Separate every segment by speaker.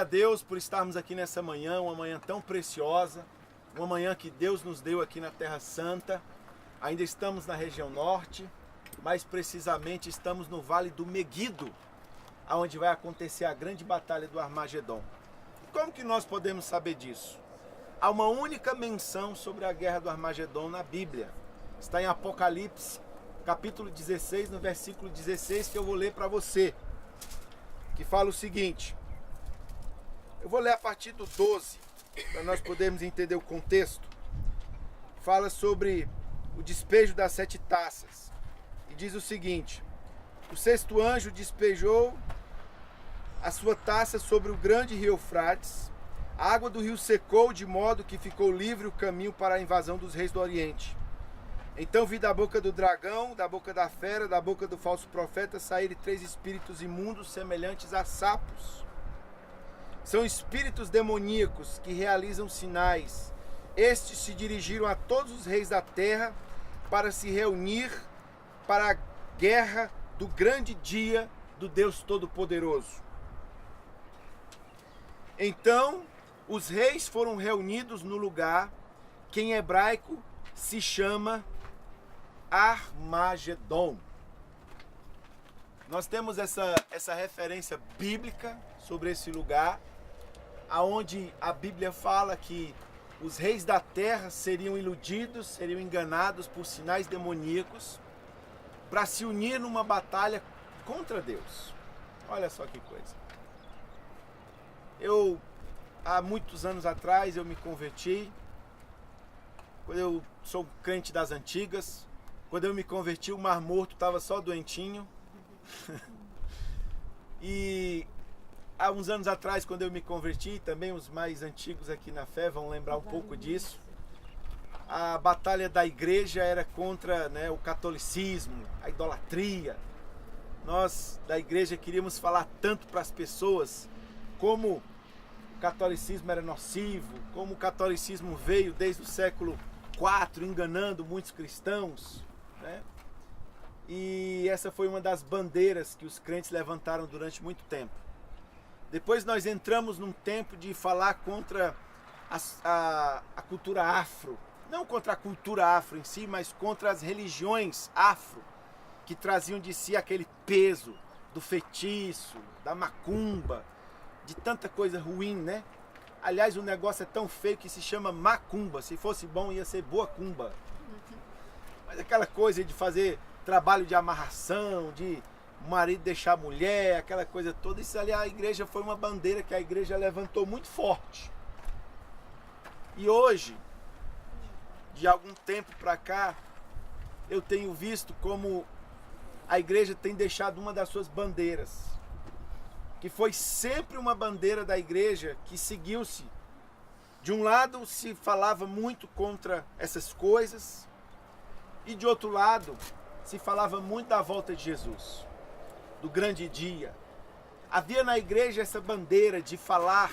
Speaker 1: Deus por estarmos aqui nessa manhã, uma manhã tão preciosa, uma manhã que Deus nos deu aqui na Terra Santa. Ainda estamos na região norte, mais precisamente estamos no Vale do Meguido, onde vai acontecer a grande batalha do Armagedon. E como que nós podemos saber disso? Há uma única menção sobre a guerra do Armagedon na Bíblia. Está em Apocalipse, capítulo 16, no versículo 16, que eu vou ler para você, que fala o seguinte. Eu vou ler a partir do 12, para nós podermos entender o contexto. Fala sobre o despejo das 7 taças. E diz o seguinte: o 6º anjo despejou a sua taça sobre o grande rio Eufrates. A água do rio secou de modo que ficou livre o caminho para a invasão dos reis do Oriente. Então vi da boca do dragão, da boca da fera, da boca do falso profeta saírem 3 espíritos imundos semelhantes a sapos. São espíritos demoníacos que realizam sinais. Estes se dirigiram a todos os reis da terra para se reunir para a guerra do grande dia do Deus Todo-Poderoso. Então, os reis foram reunidos no lugar que em hebraico se chama Armagedon. Nós temos essa referência bíblica sobre esse lugar, aonde a Bíblia fala que os reis da terra seriam iludidos, seriam enganados por sinais demoníacos para se unir numa batalha contra Deus. Olha só que coisa. Há muitos anos atrás, eu me converti. Eu sou crente das antigas. Quando eu me converti, o Mar Morto estava só doentinho. E há uns anos atrás, quando eu me converti, também os mais antigos aqui na fé vão lembrar um pouco disso. A batalha da igreja era contra, o catolicismo, a idolatria. Nós da igreja queríamos falar tanto para as pessoas como o catolicismo era nocivo, como o catolicismo veio desde o século IV enganando muitos cristãos, E essa foi uma das bandeiras que os crentes levantaram durante muito tempo. Depois nós entramos num tempo de falar contra a cultura afro. Não contra a cultura afro em si, mas contra as religiões afro, que traziam de si aquele peso do feitiço, da macumba, de tanta coisa ruim, Aliás, o negócio é tão feio que se chama macumba. Se fosse bom, ia ser boa cumba. Mas aquela coisa de fazer trabalho de amarração, de o marido deixar a mulher, aquela coisa toda, isso ali a igreja foi uma bandeira que a igreja levantou muito forte. E hoje, de algum tempo para cá, eu tenho visto como a igreja tem deixado uma das suas bandeiras, que foi sempre uma bandeira da igreja que seguiu-se. De um lado se falava muito contra essas coisas, e de outro lado se falava muito da volta de Jesus, do grande dia. Havia na igreja essa bandeira de falar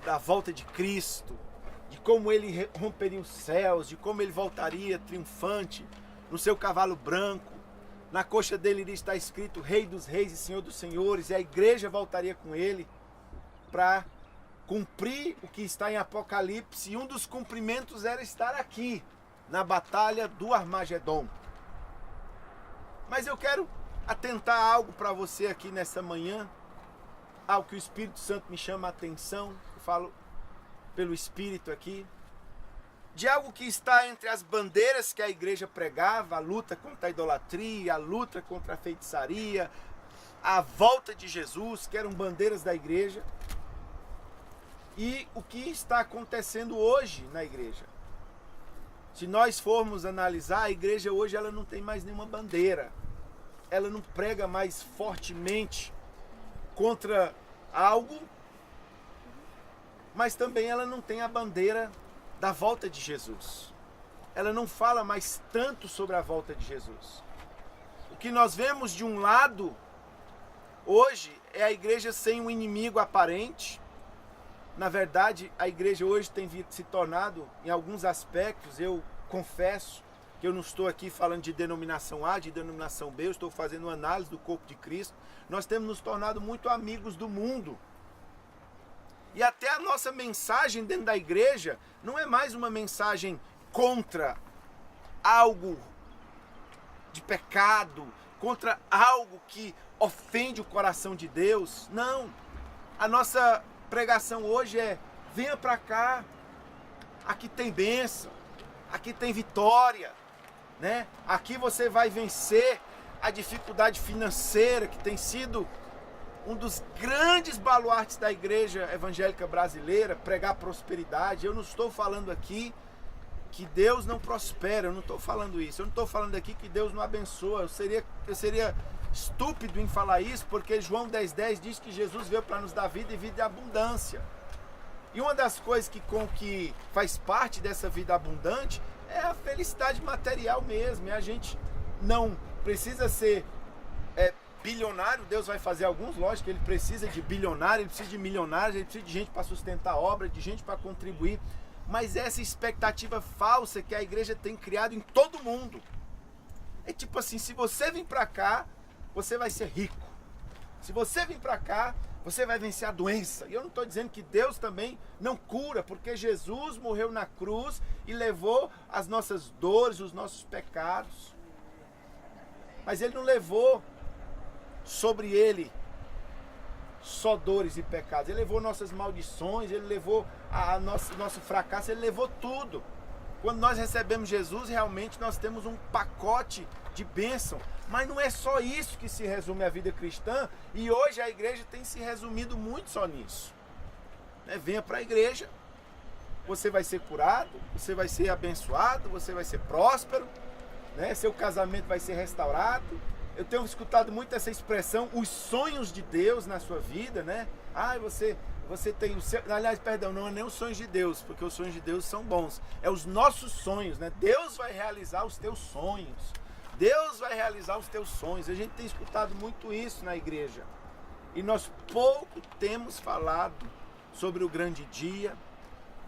Speaker 1: da volta de Cristo, de como ele romperia os céus, de como ele voltaria triunfante no seu cavalo branco. Na coxa dele iria estar escrito Rei dos Reis e Senhor dos Senhores, e a igreja voltaria com ele para cumprir o que está em Apocalipse, e um dos cumprimentos era estar aqui, na batalha do Armagedon. Mas eu quero atentar algo para você aqui nessa manhã, algo que o Espírito Santo me chama a atenção, eu falo pelo Espírito aqui, de algo que está entre as bandeiras que a igreja pregava, a luta contra a idolatria, a luta contra a feitiçaria, a volta de Jesus, que eram bandeiras da igreja, e o que está acontecendo hoje na igreja. Se nós formos analisar, a igreja hoje ela não tem mais nenhuma bandeira. Ela não prega mais fortemente contra algo, mas também ela não tem a bandeira da volta de Jesus. Ela não fala mais tanto sobre a volta de Jesus. O que nós vemos de um lado hoje é a igreja sem um inimigo aparente. Na verdade, a igreja hoje tem se tornado, em alguns aspectos, eu confesso que eu não estou aqui falando de denominação A, de denominação B, eu estou fazendo uma análise do corpo de Cristo. Nós temos nos tornado muito amigos do mundo. E até a nossa mensagem dentro da igreja não é mais uma mensagem contra algo de pecado, contra algo que ofende o coração de Deus. Não. A nossa pregação hoje é: venha para cá, aqui tem bênção, aqui tem vitória, né? Aqui você vai vencer a dificuldade financeira, que tem sido um dos grandes baluartes da igreja evangélica brasileira, pregar prosperidade. Eu não estou falando aqui que Deus não prospera, eu não estou falando isso. Eu não estou falando aqui que Deus não abençoa. Eu seria estúpido em falar isso, porque João 10,10 diz que Jesus veio para nos dar vida e vida em abundância. E uma das coisas que faz parte dessa vida abundante é a felicidade material mesmo. E a gente não precisa ser bilionário. Deus vai fazer alguns, lógico que ele precisa de bilionário, ele precisa de milionários, ele precisa de gente para sustentar a obra, de gente para contribuir. Mas essa expectativa falsa que a igreja tem criado em todo mundo. É tipo assim: se você vir para cá, você vai ser rico. Se você vir para cá, você vai vencer a doença. E eu não estou dizendo que Deus também não cura, porque Jesus morreu na cruz e levou as nossas dores, os nossos pecados. Mas ele não levou sobre ele só dores e pecados. Ele levou nossas maldições, ele levou nosso fracasso, ele levou tudo. Quando nós recebemos Jesus, realmente nós temos um pacote de bênção. Mas não é só isso que se resume a vida cristã, e hoje a igreja tem se resumido muito só nisso. Venha para a igreja, você vai ser curado, você vai ser abençoado, você vai ser próspero, seu casamento vai ser restaurado. Eu tenho escutado muito essa expressão, os sonhos de Deus na sua vida, né? Você tem o seu... Aliás, perdão, não é nem os sonhos de Deus, porque os sonhos de Deus são bons. É os nossos sonhos, né? Deus vai realizar os teus sonhos. Deus vai realizar os teus sonhos. A gente tem escutado muito isso na igreja. E nós pouco temos falado sobre o grande dia.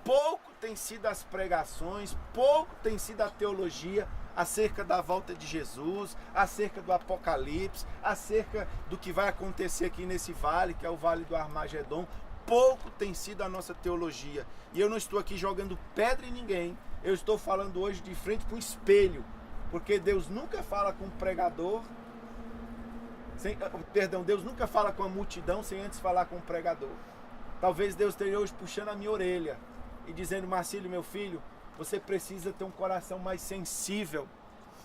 Speaker 1: Pouco tem sido as pregações, pouco tem sido a teologia acerca da volta de Jesus, acerca do Apocalipse, acerca do que vai acontecer aqui nesse vale, que é o Vale do Armagedon. Pouco tem sido a nossa teologia. E eu não estou aqui jogando pedra em ninguém. Eu estou falando hoje de frente para um espelho. Porque Deus nunca fala com o pregador, Deus nunca fala com a multidão sem antes falar com o pregador. Talvez Deus esteja hoje puxando a minha orelha e dizendo: Marcílio, meu filho, você precisa ter um coração mais sensível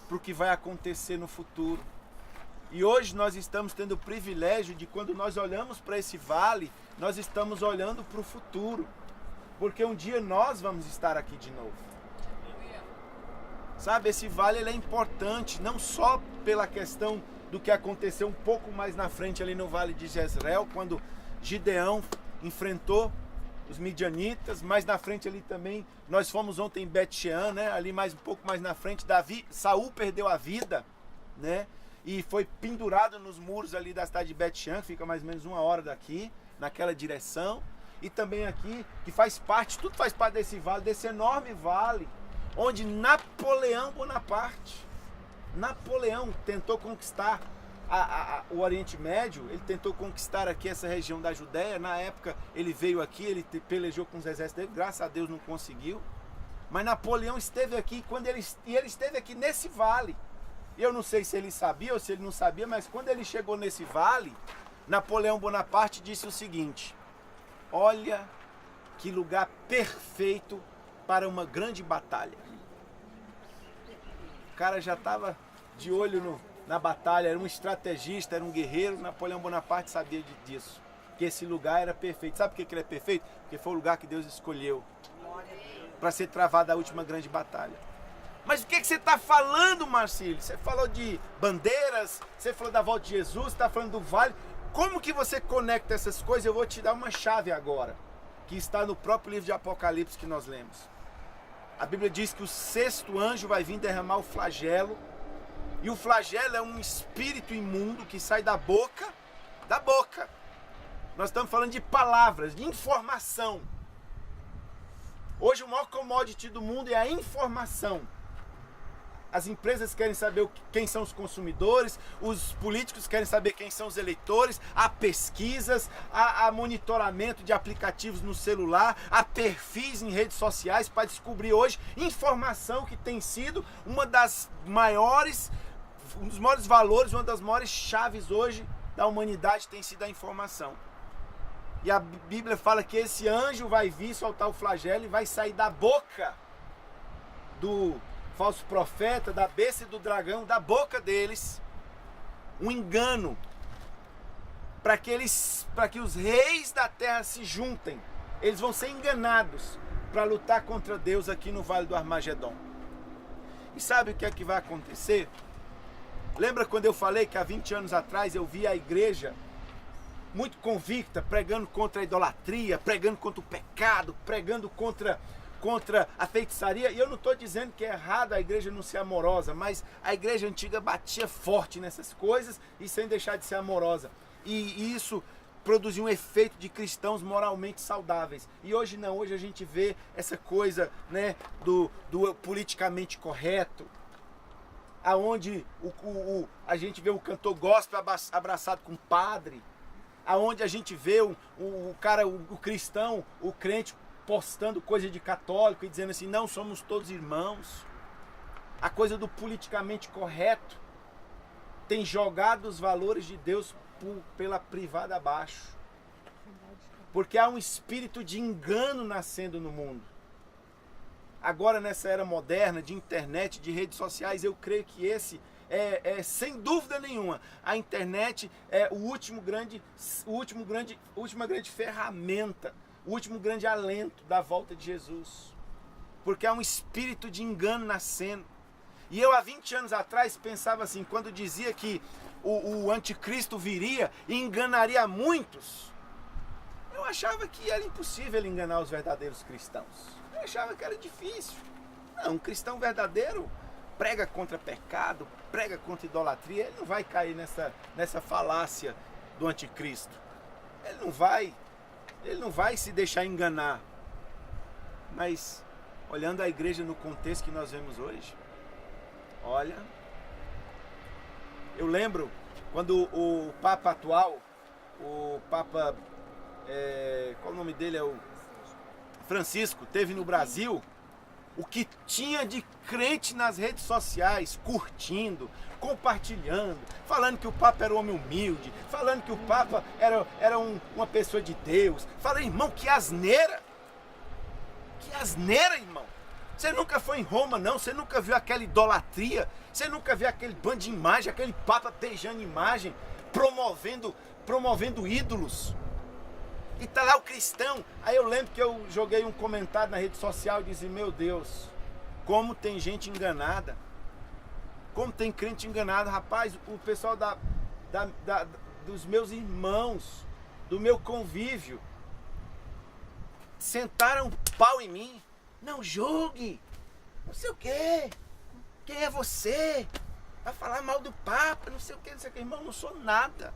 Speaker 1: para o que vai acontecer no futuro. E hoje nós estamos tendo o privilégio de, quando nós olhamos para esse vale, nós estamos olhando para o futuro. Porque um dia nós vamos estar aqui de novo. Sabe, esse vale ele é importante, não só pela questão do que aconteceu um pouco mais na frente ali no Vale de Jezreel, quando Gideão enfrentou os midianitas, mais na frente ali também, nós fomos ontem em Bet-Shean, né? Ali um pouco mais na frente, Saul perdeu a vida, né? E foi pendurado nos muros ali da cidade de Bet-Shean, que fica mais ou menos 1 hora daqui, naquela direção. E também aqui, que faz parte, tudo faz parte desse vale, desse enorme vale, onde Napoleão Bonaparte, Napoleão tentou conquistar o Oriente Médio. Ele tentou conquistar aqui essa região da Judéia. Na época ele veio aqui, ele pelejou com os exércitos dele, graças a Deus não conseguiu. Mas Napoleão esteve aqui, e ele esteve aqui nesse vale. Eu não sei se ele sabia ou se ele não sabia, mas quando ele chegou nesse vale, Napoleão Bonaparte disse o seguinte: olha que lugar perfeito para uma grande batalha. O cara já estava de olho na batalha, era um estrategista, era um guerreiro. Napoleão Bonaparte sabia disso, que esse lugar era perfeito. Sabe por que ele é perfeito? Porque foi o lugar que Deus escolheu para ser travada a última grande batalha. Mas o que você está falando, Marcílio? Você falou de bandeiras, você falou da volta de Jesus, está falando do vale. Como que você conecta essas coisas? Eu vou te dar uma chave agora, que está no próprio livro de Apocalipse que nós lemos. A Bíblia diz que o 6º anjo vai vir derramar o flagelo. E o flagelo é um espírito imundo que sai da boca. Nós estamos falando de palavras, de informação. Hoje o maior commodity do mundo é a informação. as empresas querem saber quem são os consumidores, os políticos querem saber quem são os eleitores, há pesquisas, há monitoramento de aplicativos no celular, há perfis em redes sociais para descobrir hoje informação que tem sido um dos maiores valores, uma das maiores chaves hoje da humanidade tem sido a informação. E a Bíblia fala que esse anjo vai vir soltar o flagelo e vai sair da boca do falso profeta, da besta e do dragão, da boca deles, um engano para que os reis da terra se juntem. Eles vão ser enganados para lutar contra Deus aqui no Vale do Armagedon. E sabe o que é que vai acontecer? Lembra quando eu falei que há 20 anos atrás eu vi a igreja muito convicta, pregando contra a idolatria, pregando contra o pecado, pregando contra a feitiçaria? E eu não estou dizendo que é errado a igreja não ser amorosa, mas a igreja antiga batia forte nessas coisas e sem deixar de ser amorosa. E isso produziu um efeito de cristãos moralmente saudáveis. E hoje não, hoje a gente vê essa coisa, né, do politicamente correto, aonde a gente vê o cantor gospel abraçado com o padre, aonde a gente vê o cristão, o crente postando coisa de católico e dizendo assim, não, somos todos irmãos. A coisa do politicamente correto tem jogado os valores de Deus pela privada abaixo. Porque há um espírito de engano nascendo no mundo. Agora, nessa era moderna de internet, de redes sociais, eu creio que esse sem dúvida nenhuma, a internet é a última grande ferramenta, o último grande alento da volta de Jesus. Porque há um espírito de engano nascendo. E eu há 20 anos atrás pensava assim, quando dizia que o anticristo viria e enganaria muitos, eu achava que era impossível ele enganar os verdadeiros cristãos. Eu achava que era difícil. Não, um cristão verdadeiro prega contra pecado, prega contra idolatria, ele não vai cair nessa falácia do anticristo. Ele não vai se deixar enganar. Mas, olhando a igreja no contexto que nós vemos hoje, olha, eu lembro quando o Papa atual, o Papa, qual o nome dele? É o Francisco, teve no Brasil, o que tinha de crente nas redes sociais, curtindo, compartilhando, falando que o Papa era um homem humilde, falando que o Papa era uma pessoa de Deus. Falei, irmão, que asneira! Que asneira, irmão! Você nunca foi em Roma, não? Você nunca viu aquela idolatria? Você nunca viu aquele bando de imagem, aquele Papa beijando imagem, promovendo ídolos? E tá lá o cristão. Aí eu lembro que eu joguei um comentário na rede social e disse, meu Deus, como tem gente enganada. Como tem crente enganado. Rapaz, o pessoal dos meus irmãos, do meu convívio, sentaram pau em mim. Não julgue, não sei o quê. Quem é você? Vai falar mal do Papa, não sei o quê, não sei o quê. Irmão, eu não sou nada.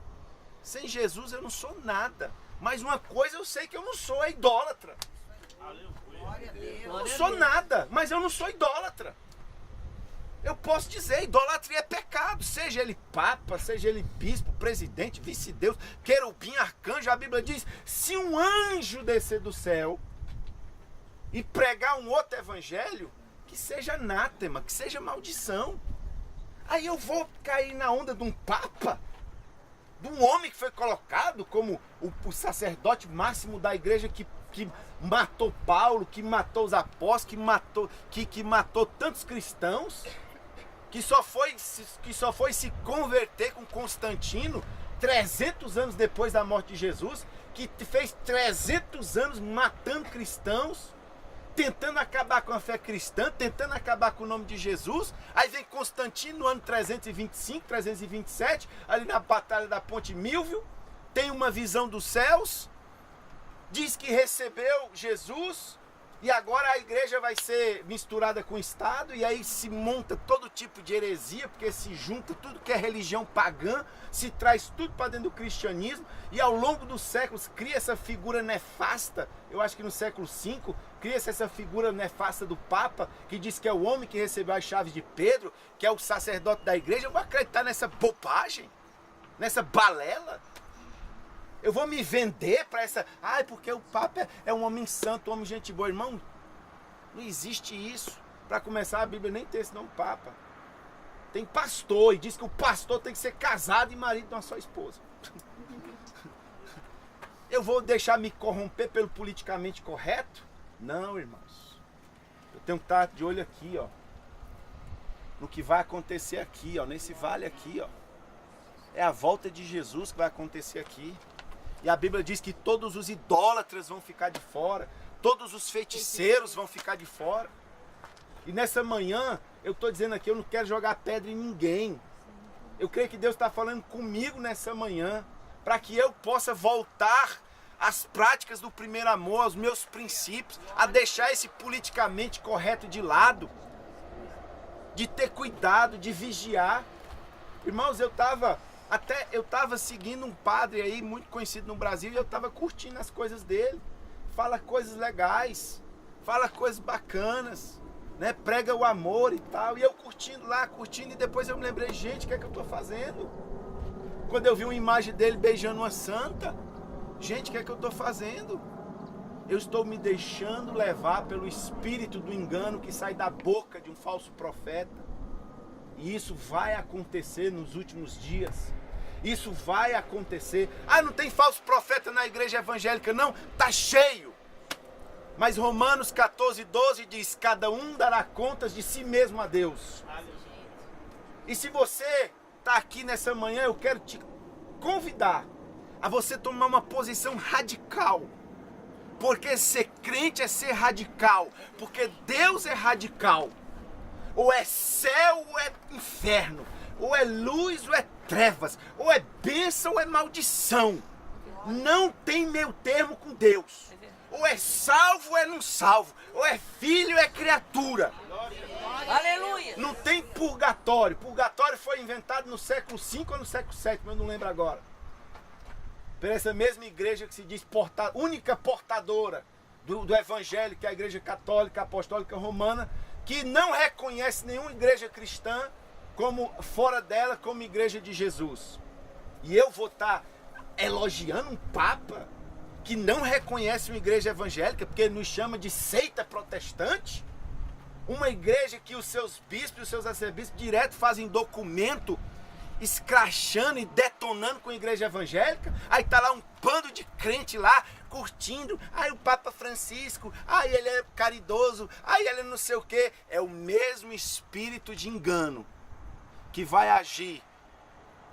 Speaker 1: Sem Jesus eu não sou nada. Mas uma coisa eu sei que eu não sou, é idólatra. Eu não sou nada, mas eu não sou idólatra. Eu posso dizer, idolatria é pecado. Seja ele papa, seja ele bispo, presidente, vice-deus, querubim, arcanjo. A Bíblia diz, se um anjo descer do céu e pregar um outro evangelho, que seja anátema, que seja maldição. Aí eu vou cair na onda de um papa? De um homem que foi colocado como o sacerdote máximo da igreja que matou Paulo, que matou os apóstolos, que matou tantos cristãos, que só foi se converter com Constantino 300 anos depois da morte de Jesus, que fez 300 anos matando cristãos, tentando acabar com a fé cristã, tentando acabar com o nome de Jesus. Aí vem Constantino no ano 325, 327, ali na batalha da Ponte Milvio, tem uma visão dos céus, diz que recebeu Jesus, E agora a igreja vai ser misturada com o Estado, e aí se monta todo tipo de heresia, porque se junta tudo que é religião pagã, se traz tudo para dentro do cristianismo, e ao longo dos séculos cria essa figura nefasta. Eu acho que no século V cria-se essa figura nefasta do Papa, que diz que é o homem que recebeu as chaves de Pedro, que é o sacerdote da igreja. Eu vou acreditar nessa bobagem, nessa balela? Eu vou me vender para essa... Ah, porque o Papa é um homem santo, um homem gente boa. Irmão, não existe isso. Para começar, a Bíblia nem tem esse nome Papa. Tem pastor, e diz que o pastor tem que ser casado e marido de uma só esposa. Eu vou deixar me corromper pelo politicamente correto? Não, irmãos. Eu tenho que estar de olho aqui, ó. No que vai acontecer aqui, ó. Nesse vale aqui, ó. É a volta de Jesus que vai acontecer aqui. E a Bíblia diz que todos os idólatras vão ficar de fora. Todos os feiticeiros vão ficar de fora. E nessa manhã, eu estou dizendo aqui, eu não quero jogar pedra em ninguém. Eu creio que Deus está falando comigo nessa manhã, para que eu possa voltar às práticas do primeiro amor, aos meus princípios, a deixar esse politicamente correto de lado, de ter cuidado, de vigiar. Irmãos, eu estava seguindo um padre aí, muito conhecido no Brasil, e eu estava curtindo as coisas dele. Fala coisas legais, fala coisas bacanas, né? Prega o amor e tal. E eu curtindo lá, curtindo, e depois eu me lembrei, gente, o que é que eu estou fazendo? Quando eu vi uma imagem dele beijando uma santa, gente, o que é que eu estou fazendo? Eu estou me deixando levar pelo espírito do engano que sai da boca de um falso profeta. E isso vai acontecer nos últimos dias. Isso vai acontecer. Ah, não tem falso profeta na igreja evangélica, não? Tá cheio. Mas Romanos 14:12 diz: cada um dará contas de si mesmo a Deus. E se você está aqui nessa manhã, eu quero te convidar a você tomar uma posição radical. Porque ser crente é ser radical. Porque Deus é radical. Ou é céu ou é inferno. Ou é luz ou é trevas. Ou é bênção ou é maldição. Não tem meio termo com Deus. Ou é salvo ou é não salvo. Ou é filho ou é criatura.
Speaker 2: Aleluia!
Speaker 1: Não tem purgatório. Purgatório foi inventado no século V ou no século VII, mas eu não lembro agora. Por essa mesma igreja que se diz única portadora do evangelho, que é a igreja católica, apostólica romana, que não reconhece nenhuma igreja cristã como fora dela como igreja de Jesus. E eu vou estar elogiando um papa que não reconhece uma igreja evangélica, porque ele nos chama de seita protestante? Uma igreja que os seus bispos e os seus arcebispos direto fazem documento escrachando e detonando com a igreja evangélica. Aí tá lá um bando de crente lá curtindo. Aí o Papa Francisco, aí ele é caridoso, aí ele é não sei o que. É o mesmo espírito de engano que vai agir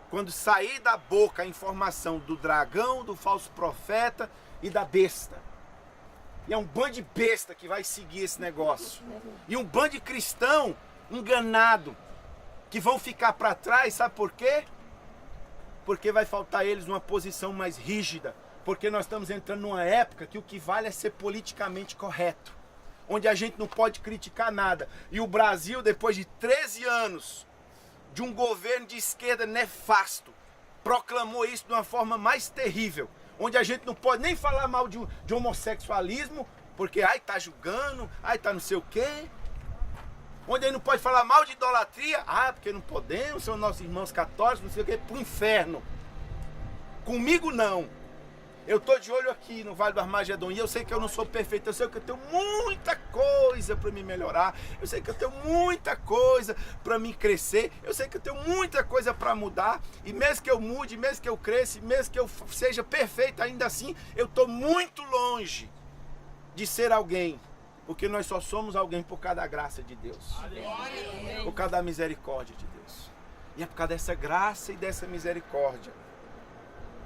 Speaker 1: quando sair da boca a informação do dragão, do falso profeta e da besta. E é um bando de besta que vai seguir esse negócio. E um bando de cristão enganado que vão ficar para trás, sabe por quê? Porque vai faltar a eles uma posição mais rígida. Porque nós estamos entrando numa época que o que vale é ser politicamente correto. Onde a gente não pode criticar nada. E o Brasil, depois de 13 anos de um governo de esquerda nefasto, proclamou isso de uma forma mais terrível. Onde a gente não pode nem falar mal de homossexualismo, porque ai tá julgando, ai tá não sei o quê. Onde a gente não pode falar mal de idolatria, porque não podemos, são nossos irmãos católicos, não sei o quê, pro inferno. Comigo não. Eu tô de olho aqui no Vale do Armagedon e eu sei que eu não sou perfeito, eu sei que eu tenho muita coisa para me melhorar, eu sei que eu tenho muita coisa para me crescer, eu sei que eu tenho muita coisa para mudar, e mesmo que eu mude, mesmo que eu cresça, mesmo que eu seja perfeito, ainda assim eu tô muito longe de ser alguém, porque nós só somos alguém por causa da graça de Deus, por causa da misericórdia de Deus. E é por causa dessa graça e dessa misericórdia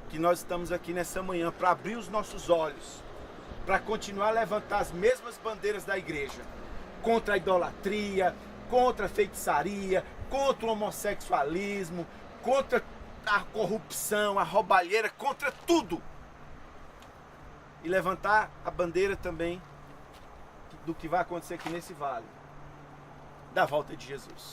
Speaker 1: que nós estamos aqui nessa manhã para abrir os nossos olhos, para continuar a levantar as mesmas bandeiras da igreja, contra a idolatria, contra a feitiçaria, contra o homossexualismo, contra a corrupção, a roubalheira, contra tudo. E levantar a bandeira também, que do que vai acontecer aqui nesse vale, da volta de Jesus.